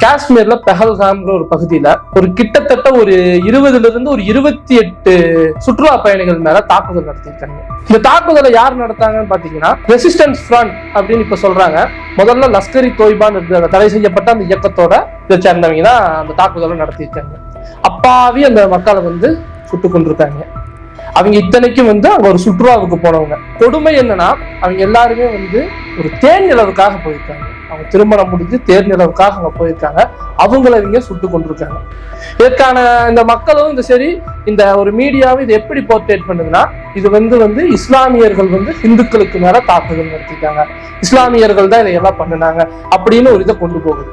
காஷ்மீர்ல பெஹல்காம்ங்கிற ஒரு பகுதியில ஒரு கிட்டத்தட்ட ஒரு 20ல இருந்து ஒரு 28 சுற்றுலா பயணிகள் மேல தாக்குதல் நடத்திருக்காங்க. இந்த தாக்குதலை யார் நடத்தாங்கன்னு பாத்தீங்கன்னா ரெசிஸ்டன்ஸ் ஃப்ரண்ட் அப்படின்னு இப்ப சொல்றாங்க. முதல்ல லஷ்கர் இ தொய்பான்னு இருந்த தடை செய்யப்பட்ட அந்த இயக்கத்தோட இதை சேர்ந்தவங்க தான் அந்த தாக்குதலை நடத்திருக்காங்க. அப்பாவி அந்த மக்களை சுட்டு கொண்டிருக்காங்க. அவங்க இத்தனைக்கும் அங்க ஒரு சுற்றுலாவுக்கு போனவங்க. கொடுமை என்னன்னா அவங்க எல்லாருமே ஒரு தேன் நிலவுக்காக போயிருக்காங்க. அவங்க திருமணம் முடிஞ்சு தேர் நிலவுக்காக அங்க போயிருக்காங்க. அவங்கள இவங்க சுட்டு கொண்டிருக்காங்க. இதற்கான இந்த மக்களும் சரி இந்த ஒரு மீடியாவும் இது எப்படி போர்ட்ரேட் பண்ணுதுன்னா இது இஸ்லாமியர்கள் இந்துக்களுக்கு மேல தாக்குதல் நடத்திட்டாங்க, இஸ்லாமியர்கள் தான் இதையெல்லாம் பண்ணினாங்க அப்படின்னு ஒரு இதை கொண்டு போகுது.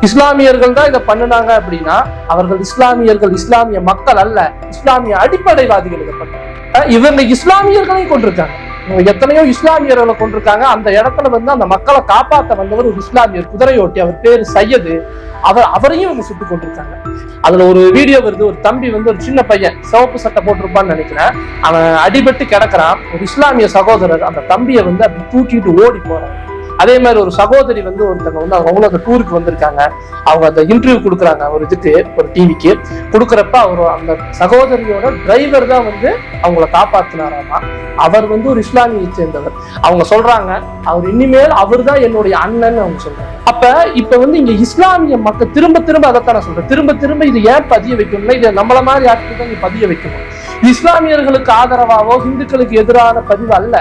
இஸ்லாமியர்கள் தான் இதை பண்ணினாங்க அப்படின்னா அவர்கள் இஸ்லாமியர்கள், இஸ்லாமிய மக்கள் அல்ல, இஸ்லாமிய அடிப்படைவாதிகள் இதை பண்ணாங்க. இவங்க இஸ்லாமியர்களையும் கொண்டிருக்காங்க. எத்தனையோ இஸ்லாமியர்களை கொண்டிருக்காங்க. அந்த இடத்துல அந்த மக்களை காப்பாற்ற வந்தவர் ஒரு இஸ்லாமியர் குதிரையோட்டி, அவர் பேரு சையது. அவரையும் இவங்க சுட்டு கொண்டிருக்காங்க. அதுல ஒரு வீடியோ வருது. ஒரு தம்பி ஒரு சின்ன பையன் சிவப்பு சட்டை போட்டிருப்பான்னு நினைக்கிறேன். அவன் அடிபட்டு கிடக்குறான். ஒரு இஸ்லாமிய சகோதரர் அந்த தம்பியை அப்படி தூக்கிட்டு ஓடி போறான். அதே மாதிரி ஒரு சகோதரி ஒருத்தங்க அவங்களும் அந்த டூருக்கு வந்திருக்காங்க. அவங்க அந்த இன்டர்வியூ கொடுக்குறாங்க ஒரு இதுக்கு, ஒரு டிவிக்கு கொடுக்குறப்ப அவர் அந்த சகோதரியோட டிரைவர் தான் அவங்கள காப்பாத்தினாராமா. அவர் ஒரு இஸ்லாமியை சேர்ந்தவர். அவங்க சொல்றாங்க அவர் இனிமேல் அவர் தான் என்னுடைய அண்ணன் அவங்க சொல்றாங்க. இப்ப இங்க இஸ்லாமிய மக்கள் திரும்ப திரும்ப அதைத்தான் சொல்றேன். திரும்ப திரும்ப இது ஏன் பதிய வைக்கணும்னா இதை நம்மள மாதிரி ஆட்கள் தான் இங்க பதிய வைக்கணும். இஸ்லாமியர்களுக்கு ஆதரவாவோ இந்துக்களுக்கு எதிரான பதிவு அல்ல.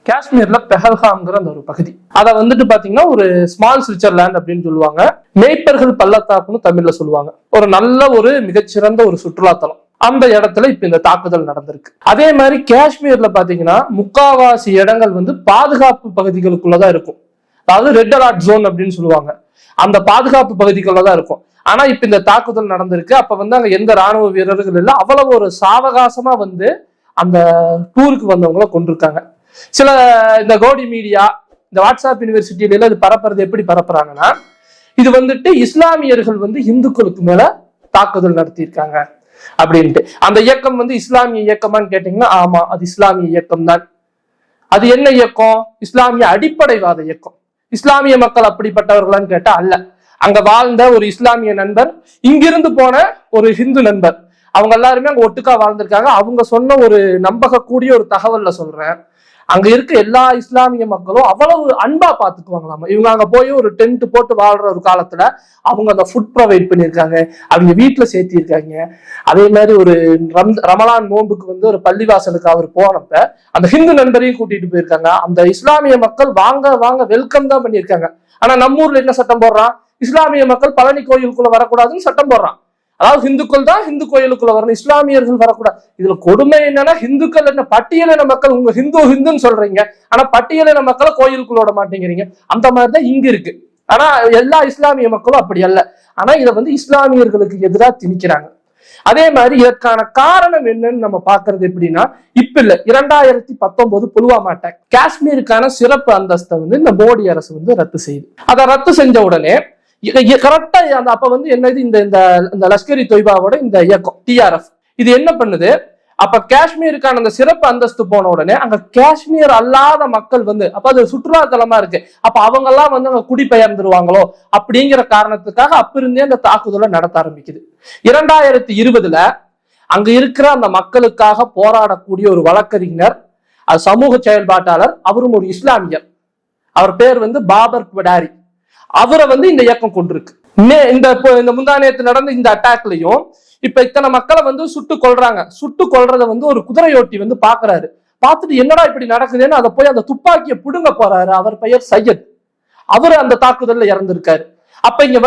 காஷ்மீர்ல பெஹல்காம்ங்கிற அந்த ஒரு பகுதி, அதை பாத்தீங்கன்னா ஒரு ஸ்மால் சுவிட்சர்லாந்து அப்படின்னு சொல்லுவாங்க. மேய்ப்பர்கள் பள்ளத்தாக்குன்னு தமிழ்ல சொல்லுவாங்க. ஒரு நல்ல ஒரு மிகச்சிறந்த ஒரு சுற்றுலாத்தலம். அந்த இடத்துல இப்ப இந்த தாக்குதல் நடந்திருக்கு. அதே மாதிரி காஷ்மீர்ல பாத்தீங்கன்னா முக்காவாசி இடங்கள் பாதுகாப்பு பகுதிகளுக்குள்ளதான் இருக்கும். அதாவது ரெட் அலர்ட் ஜோன் அப்படின்னு சொல்லுவாங்க. அந்த பாதுகாப்பு பகுதிக்குள்ளதான் இருக்கும். ஆனா இப்ப இந்த தாக்குதல் நடந்திருக்கு. அப்ப அங்க எந்த ராணுவ வீரர்கள் இல்லை. அவ்வளவு ஒரு சாவகாசமா அந்த டூருக்கு வந்தவங்களை கொண்டிருக்காங்க. சில இந்த கோடி மீடியா, இந்த வாட்ஸ்அப் யூனிவர்சிட்டியில இது பரப்புறது எப்படி பரப்புறாங்கன்னா இது இஸ்லாமியர்கள் இந்துக்களுக்கு மேல தாக்குதல் நடத்தியிருக்காங்க அப்படின்ட்டு. அந்த இயக்கம் இஸ்லாமிய இயக்கமான்னு கேட்டீங்கன்னா ஆமா, அது இஸ்லாமிய இயக்கம் தான். அது என்ன இயக்கம்? இஸ்லாமிய அடிப்படைவாத இயக்கம். இஸ்லாமிய மக்கள் அப்படிப்பட்டவர்களான்னு கேட்டா அல்ல. அங்க வாழ்ந்த ஒரு இஸ்லாமிய நண்பர், இங்கிருந்து போன ஒரு ஹிந்து நண்பர், அவங்க எல்லாருமே அங்க ஒட்டுக்கா வாழ்ந்திருக்காங்க. அவங்க சொன்ன ஒரு நம்பகக்கூடிய ஒரு தகவல்ல சொல்றேன், அங்க இருக்க எல்லா இஸ்லாமிய மக்களும் அவ்வளவு அன்பா பாத்துக்குவாங்களாமா. இவங்க அங்க போய் ஒரு டென்ட் போட்டு வாழ்ற ஒரு காலத்துல அவங்க அந்த ஃபுட் ப்ரொவைட் பண்ணியிருக்காங்க, அவங்க வீட்டுல சேர்த்திருக்காங்க. அதே மாதிரி ஒரு ரமலான் நோன்புக்கு ஒரு பள்ளிவாசலுக்கு அவர் போனப்ப அந்த ஹிந்து நண்பரையும் கூட்டிட்டு போயிருக்காங்க. அந்த இஸ்லாமிய மக்கள் வாங்க வாங்க வெல்கம் தான் பண்ணியிருக்காங்க. ஆனா நம்ம ஊர்ல என்ன சட்டம் போடுறான்? இஸ்லாமிய மக்கள் பழனி கோயிலுக்குள்ள வரக்கூடாதுன்னு சட்டம் போடுறான். அதாவது ஹிந்துக்கள் தான் ஹிந்து கோயிலுக்குள்ள வரணும், இஸ்லாமியர்கள் வரக்கூடாது. இதுல கொடுமை என்னன்னா ஹிந்துக்கள் என்ன பட்டியலின மக்கள், உங்க ஹிந்துன்னு சொல்றீங்க, ஆனா பட்டியலின மக்களை கோயிலுக்குள்ள விட மாட்டேங்கிறீங்க. அந்த மாதிரிதான் இங்க இருக்கு. ஆனா எல்லா இஸ்லாமிய மக்களும் அப்படி அல்ல. ஆனா இதை இஸ்லாமியர்களுக்கு எதிராக திணிக்கிறாங்க. அதே மாதிரி இதற்கான காரணம் என்னன்னு நம்ம பாக்குறது எப்படின்னா, இப்ப இல்ல 2019 புல்வாமா அட்டாக், காஷ்மீருக்கான சிறப்பு அந்தஸ்தை இந்த மோடி அரசு ரத்து செய்யுது. அதை ரத்து செஞ்ச உடனே கரெக்டா அப்ப என்னது இந்த லஷ்கர் இ தொய்பாவோட இந்த இயக்கம் டிஆர்எஃப் இது என்ன பண்ணுது? அப்ப காஷ்மீருக்கான அந்த சிறப்பு அந்தஸ்து போன உடனே அங்க காஷ்மீர் அல்லாத மக்கள் அப்ப அது சுற்றுலா தலமா இருக்கு, அப்ப அவங்க எல்லாம் அங்க குடிபெயர்ந்துருவாங்களோ அப்படிங்கிற காரணத்துக்காக அப்ப இருந்தே அந்த தாக்குதலை நடத்த ஆரம்பிக்குது. 2020 அங்க இருக்கிற அந்த மக்களுக்காக போராடக்கூடிய ஒரு வழக்கறிஞர், அது சமூக செயல்பாட்டாளர், அவரும் ஒரு இஸ்லாமியர், அவர் பேர் பாபர் படாரி. அவரை இந்த இயக்கம் கொண்டிருக்கு. இந்த முந்தானேத்து நடந்த இந்த அட்டாக்லயும் இப்ப இத்தனை மக்களை சுட்டு கொள்றாங்க. சுட்டு கொள்றத ஒரு குதிரையோட்டி பாக்குறாரு. பார்த்துட்டு என்னடா இப்படி நடக்குதுன்னு அதை போய் அந்த துப்பாக்கியை புடுங்க போறாரு. அவர் பெயர் சையத். அவரு அந்த தாக்குதல்ல இறந்திருக்காரு. அப்ப இங்க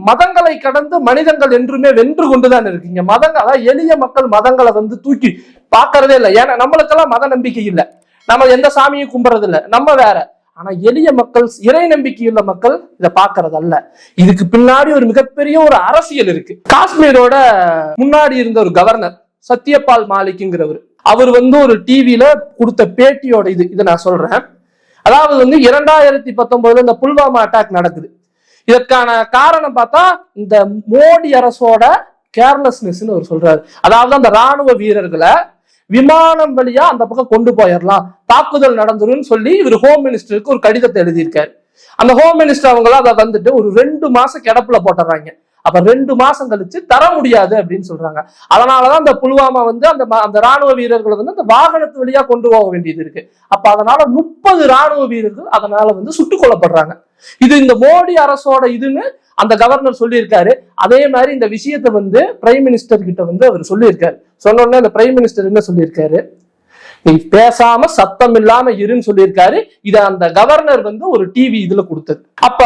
மதங்களை கடந்து மனிதங்கள் என்றுமே வென்று கொண்டுதான் இருக்கு. இங்க மதங்கள், அதாவது எளிய மக்கள் மதங்களை தூக்கி பாக்குறதே இல்லை. ஏன்னா நம்மளுக்கெல்லாம் மத நம்பிக்கை இல்லை, நம்ம எந்த சாமியும் கும்புறது இல்லை, நம்ம வேற. ஆனா எளிய மக்கள், இறை நம்பிக்கையுள்ள மக்கள் இதை பாக்குறது அல்ல. இதுக்கு பின்னாடி ஒரு மிகப்பெரிய ஒரு அரசியல் இருக்கு. காஷ்மீரோட முன்னாடி இருந்த ஒரு கவர்னர் சத்யபால் மாலிக்ங்கிறவர், அவர் ஒரு டிவில கொடுத்த பேட்டியோட இதை நான் சொல்றேன். அதாவது 2019 இந்த புல்வாமா அட்டாக் நடக்குது. இதற்கான காரணம் பார்த்தா இந்த மோடி அரசோட கேர்லெஸ்னஸ் அவர் சொல்றாரு. அதாவது அந்த ராணுவ வீரர்களை விமானம் வழியா அந்த பக்கம் கொண்டு போயிடலாம், தாக்குதல் நடந்துருன்னு சொல்லி இவர் ஹோம் மினிஸ்டருக்கு ஒரு கடிதத்தை எழுதியிருக்காரு. அந்த ஹோம் மினிஸ்டர் அவங்களும் அதை வந்துட்டு ஒரு 2 மாசம் கிடப்புல போட்டுறாங்க. அப்ப 2 மாசம் கழிச்சு தர முடியாது அப்படின்னு சொல்றாங்க. அதனாலதான் அந்த புல்வாமா வந்து அந்த ராணுவ வீரர்களை வந்து அந்த வாகனத்து வழியா கொண்டு போக வேண்டியது இருக்கு. அப்ப அதனால 30 ராணுவ வீரர்கள் அதனால வந்து சுட்டுக் கொல்லப்படுறாங்க. இது இந்த மோடி அரசோட இதுன்னு அந்த கவர்னர் சொல்லியிருக்காரு. அதே மாதிரி இந்த விஷயத்த வந்து பிரைம் மினிஸ்டர் கிட்ட வந்து அவர் சொல்லியிருக்காரு. சொன்ன உடனே அந்த பிரைம் மினிஸ்டர் என்ன சொல்லியிருக்காரு, நீ பேசாம சத்தம் இல்லாம இருன்னு சொல்லியிருக்காரு. இத அந்த கவர்னர் வந்து ஒரு டிவி இதுல கொடுத்தது. அப்ப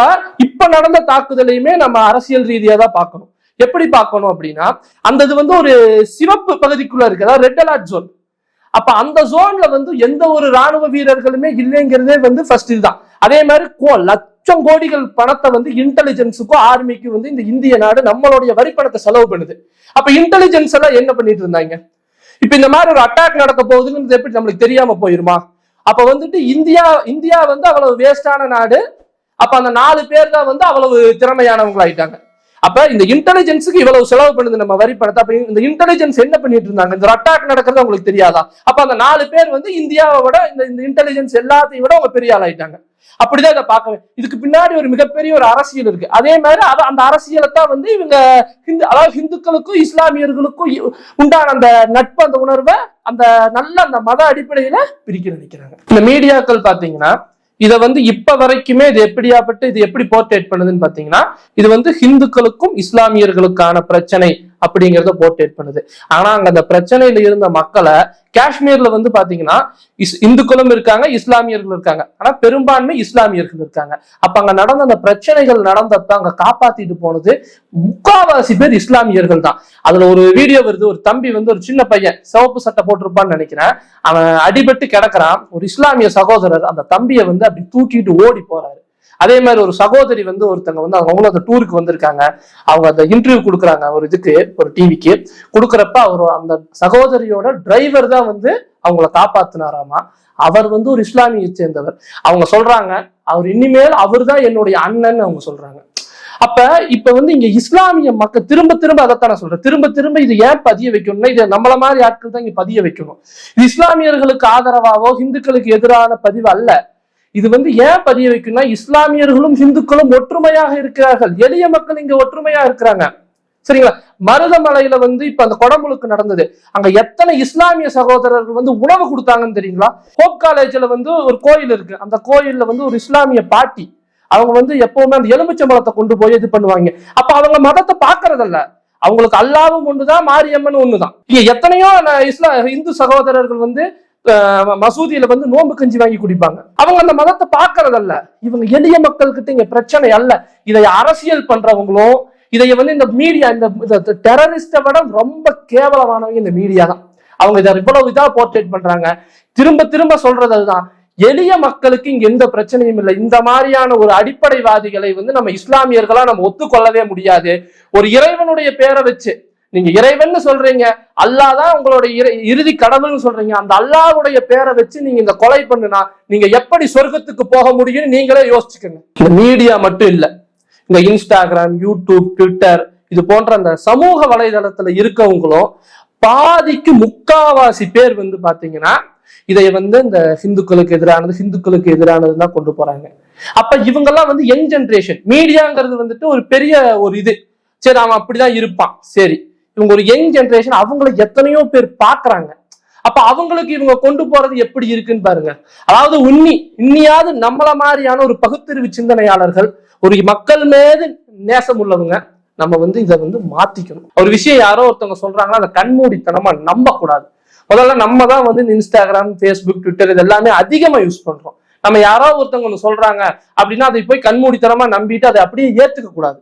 இப்ப நடந்த தாக்குதலையுமே நம்ம அரசியல் ரீதியா தான் பார்க்கணும். எப்படி பார்க்கணும் அப்படின்னா, அந்த இது வந்து ஒரு சிவப்பு பகுதிக்குள்ள இருக்கு, அதாவது ரெட் அலர்ட் ஜோன். அப்ப அந்த ஜோன்ல வந்து எந்த ஒரு ராணுவ வீரர்களுமே இல்லைங்கிறதே வந்து ஃபர்ஸ்ட் இதுதான். அதே மாதிரி லட்சம் கோடிகள் பணத்தை வந்து இன்டெலிஜென்ஸுக்கும் ஆர்மிக்கும் வந்து இந்த இந்திய நாடு நம்மளுடைய வரி பணத்தை செலவு பண்ணுது. அப்ப இன்டெலிஜென்ஸ் எல்லாம் என்ன பண்ணிட்டு இருந்தாங்க? இப்ப இந்த மாதிரி ஒரு அட்டாக் நடக்க போகுதுன்னு எப்படி நம்மளுக்கு தெரியாம போயிருமா? அப்ப வந்துட்டு இந்தியா வந்து அவ்வளவு வேஸ்டான நாடு. அப்ப அந்த 4 பேர் தான் வந்து அவ்வளவு திறமையானவங்க ஆயிட்டாங்க. அப்ப இந்த இன்டெலிஜென்ஸுக்கு இவ்வளவு செலவு பண்ணுது நம்ம வரி பணத்தை. அப்ப இந்த இன்டெலிஜென்ஸ் என்ன பண்ணிட்டு இருந்தாங்க? இந்த அட்டாக் நடக்கிறது அவங்களுக்கு தெரியாதா? அப்ப அந்த 4 பேர் வந்து இந்தியாவை விட இந்த இன்டெலிஜென்ஸ் எல்லாத்தையும் விட அவங்க பெரிய ஆள் ஆயிட்டாங்க. அப்படிதான் இதை பார்க்கவே. இதுக்கு பின்னாடி ஒரு மிகப்பெரிய ஒரு அரசியல் இருக்கு. அதே மாதிரி அந்த அரசியலை தான் வந்து இவங்க அதாவது ஹிந்துக்களுக்கும் இஸ்லாமியர்களுக்கும் உண்டான அந்த நட்பு, அந்த உணர்வை அந்த மத அடிப்படையில பிரிக்க நினைக்கிறாங்க. இந்த மீடியாக்கள் பாத்தீங்கன்னா இதை வந்து இப்ப வரைக்குமே இது எப்படி போர்ட்ரேட் பண்ணுதுன்னு பாத்தீங்கன்னா, இது வந்து ஹிந்துக்களுக்கும் இஸ்லாமியர்களுக்கான பிரச்சனை அப்படிங்கிறத போர்ட்ரேட் பண்ணுது. ஆனா அங்க அந்த பிரச்சனையில இருந்த மக்களை காஷ்மீர்ல வந்து பாத்தீங்கன்னா இந்துக்களும் இருக்காங்க, இஸ்லாமியர்கள் இருக்காங்க. ஆனா பெரும்பான்மை இஸ்லாமியர்கள் இருக்காங்க. அப்ப அங்க நடந்த அந்த பிரச்சனைகள் நடந்தப்ப அங்க காப்பாத்திட்டு போனது முக்காவாசி பேர் இஸ்லாமியர்கள் தான். அதுல ஒரு வீடியோ வருது, ஒரு தம்பி வந்து ஒரு சின்ன பையன் சிவப்பு சட்டை போட்டிருப்பான்னு நினைக்கிறேன், அவன் அடிபட்டு கிடக்குறான். ஒரு இஸ்லாமிய சகோதரர் அந்த தம்பியை வந்து அப்படி தூக்கிட்டு ஓடி போறாரு. அதே மாதிரி ஒரு சகோதரி வந்து ஒருத்தங்க வந்து அவங்களும் அந்த டூருக்கு வந்திருக்காங்க. அவங்க அந்த இன்டர்வியூ கொடுக்குறாங்க ஒரு டிவிக்கு. கொடுக்குறப்ப அந்த சகோதரியோட டிரைவர் தான் வந்து அவங்கள காப்பாத்தினாராமா. அவர் வந்து ஒரு இஸ்லாமியை சேர்ந்தவர். அவங்க சொல்றாங்க, அவர் இனிமேல் அவர் தான் என்னுடைய அண்ணன் அவங்க சொல்றாங்க. அப்ப இப்ப வந்து இங்க இஸ்லாமிய மக்கள் திரும்ப அதைத்தான் சொல்றேன், திரும்ப இது ஏன் பதிய வைக்கணும்னா, இது நம்மள மாதிரி ஆட்கள் தான் இங்க பதிய வைக்கணும். இது இஸ்லாமியர்களுக்கு ஆதரவாவோ ஹிந்துக்களுக்கு எதிரான பதிவு அல்ல. இது வந்து ஏன் பதிய வைக்கணும்னா, இஸ்லாமியர்களும் ஹிந்துக்களும் ஒற்றுமையாக இருக்கிறார்கள். எளிய மக்கள் இங்க ஒற்றுமையா இருக்கிறாங்க. சரிங்களா? மருதமலையில வந்து இப்ப அந்த கொடமுழுக்கு நடந்தது. அங்க எத்தனை இஸ்லாமிய சகோதரர்கள் வந்து உணவு கொடுத்தாங்கன்னு தெரியுங்களா? ஹோப் காலேஜ்ல வந்து ஒரு கோயில் இருக்கு. அந்த கோயில்ல வந்து ஒரு இஸ்லாமிய பாட்டி அவங்க வந்து எப்பவுமே அந்த எலுமிச்சம்பழத்தை கொண்டு போய் இது பண்ணுவாங்க. அப்ப அவங்க மதத்தை பாக்குறதல்ல, அவங்களுக்கு அல்லாவும் ஒண்ணுதான், மாரியம்மன் ஒண்ணுதான். இங்க எத்தனையோ இந்து சகோதரர்கள் வந்து மசூதியில வந்து நோம்பு கஞ்சி வாங்கி குடிப்பாங்க. அவங்க அந்த மதத்தை பாக்குறதல்ல. இவங்க எளிய மக்கள் கிட்ட இங்க பிரச்சனை அல்ல. இதை அரசியல் பண்றவங்களும் இதைய வந்து இந்த மீடியா, இந்த டெரரிஸ்ட விட ரொம்ப கேவலமானவங்க இந்த மீடியா தான். அவங்க இதை இவ்வளவு இதா போர்ட்ரேட் பண்றாங்க. திரும்ப சொல்றது அதுதான், எளிய மக்களுக்கு இங்க எந்த பிரச்சனையும் இல்லை. இந்த மாதிரியான ஒரு அடிப்படைவாதிகளை வந்து நம்ம இஸ்லாமியர்களா நம்ம ஒத்துக்கொள்ளவே முடியாது. ஒரு இறைவனுடைய பேரை வச்சு நீங்க இறைவன் சொல்றீங்க, அல்லாதான் உங்களுடைய இறுதி கடவுள்னு சொல்றீங்க. அந்த அல்லாவுடைய பேரை வச்சு நீங்க இந்த கொலை பண்ணுனா நீங்க எப்படி சொர்க்கத்துக்கு போக முடியும்னு நீங்களே யோசிச்சுக்கோங்க. இந்த மீடியா மட்டும் இல்ல, இந்த இன்ஸ்டாகிராம், யூடியூப், ட்விட்டர் இது போன்ற அந்த சமூக வலைதளத்துல இருக்கவங்களும் பாதிக்கு முக்காவாசி பேர் வந்து பாத்தீங்கன்னா இதை வந்து இந்த ஹிந்துக்களுக்கு எதிரானதுதான் கொண்டு போறாங்க. அப்ப இவங்கெல்லாம் வந்து யங் ஜென்ரேஷன். மீடியாங்கிறது வந்துட்டு ஒரு பெரிய ஒரு இது, சரி அவன் அப்படிதான் இருப்பான், சரி இவங்க ஒரு யங் ஜென்ரேஷன், அவங்களை எத்தனையோ பேர் பாக்குறாங்க. அப்ப அவங்களுக்கு இவங்க கொண்டு போறது எப்படி இருக்குன்னு பாருங்க. அதாவது இன்னியாவது நம்மள மாதிரியான ஒரு பகுத்தறிவு சிந்தனையாளர்கள், ஒரு மக்கள் மீது நேசம் உள்ளவங்க நம்ம வந்து இதை வந்து மாத்திக்கணும். ஒரு விஷயம் யாரோ ஒருத்தவங்க சொல்றாங்கன்னா அதை கண்மூடித்தனமா நம்ப கூடாது. முதல்ல நம்ம தான் வந்து இன்ஸ்டாகிராம், ஃபேஸ்புக், ட்விட்டர் இது எல்லாமே அதிகமா யூஸ் பண்றோம். நம்ம யாரோ ஒருத்தவங்க ஒன்று சொல்றாங்க அப்படின்னா அதை போய் கண்மூடித்தனமா நம்பிட்டு அதை அப்படியே ஏத்துக்க கூடாது.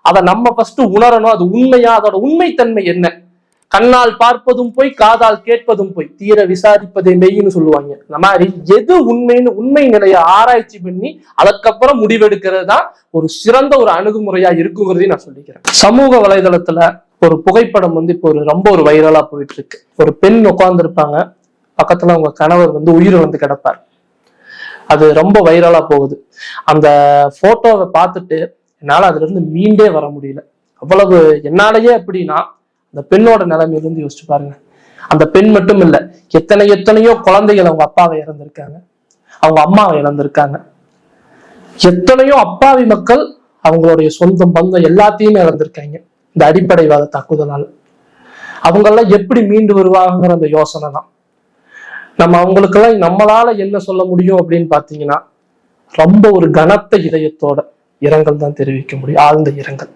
அதை நம்ம ஃபர்ஸ்ட் உணரணும். அது உண்மையா, அதோட உண்மைத்தன்மை என்ன? கண்ணால் பார்ப்பதும் போய், காதால் கேட்பதும் போய், தீர விசாரிப்பதே மெய்ன்னு சொல்லுவாங்க. இந்த மாதிரி எது உண்மைன்னு உண்மை நிலையை ஆராய்ச்சி பண்ணி அதுக்கப்புறம் முடிவெடுக்கிறது தான் ஒரு சிறந்த ஒரு அணுகுமுறையா இருக்குங்கிறதையும் நான் சொல்லிக்கிறேன். சமூக வலைதளத்துல ஒரு புகைப்படம் வந்து இப்போ ரொம்ப ஒரு வைரலா போயிட்டு இருக்கு. ஒரு பெண் உட்கார்ந்து இருப்பாங்க, பக்கத்துல அவங்க கணவர் வந்து உயிரிழந்து கிடப்பார். அது ரொம்ப வைரலா போகுது. அந்த போட்டோவை பார்த்துட்டு என்னால அதுல இருந்து மீண்டே வர முடியல. அவ்வளவு என்னாலேயே எப்படின்னா அந்த பெண்ணோட நிலைமையிலிருந்து யோசிச்சு பாருங்க. அந்த பெண் மட்டும் இல்ல, எத்தனையோ குழந்தைகள் அவங்க அப்பாவை இழந்திருக்காங்க, அவங்க அம்மாவை இழந்திருக்காங்க. எத்தனையோ அப்பாவி மக்கள் அவங்களுடைய சொந்தம் பந்தம் எல்லாத்தையுமே இழந்திருக்காங்க இந்த அடிப்படைவாத தாக்குதலால். அவங்கெல்லாம் எப்படி மீண்டு வருவாங்கிற அந்த யோசனை தான். நம்ம அவங்களுக்கெல்லாம் நம்மளால என்ன சொல்ல முடியும் அப்படின்னு பாத்தீங்கன்னா, ரொம்ப ஒரு கனத்த இதயத்தோட இரங்கல் தான் தெரிவிக்க முடியும், ஆழ்ந்த இரங்கல்.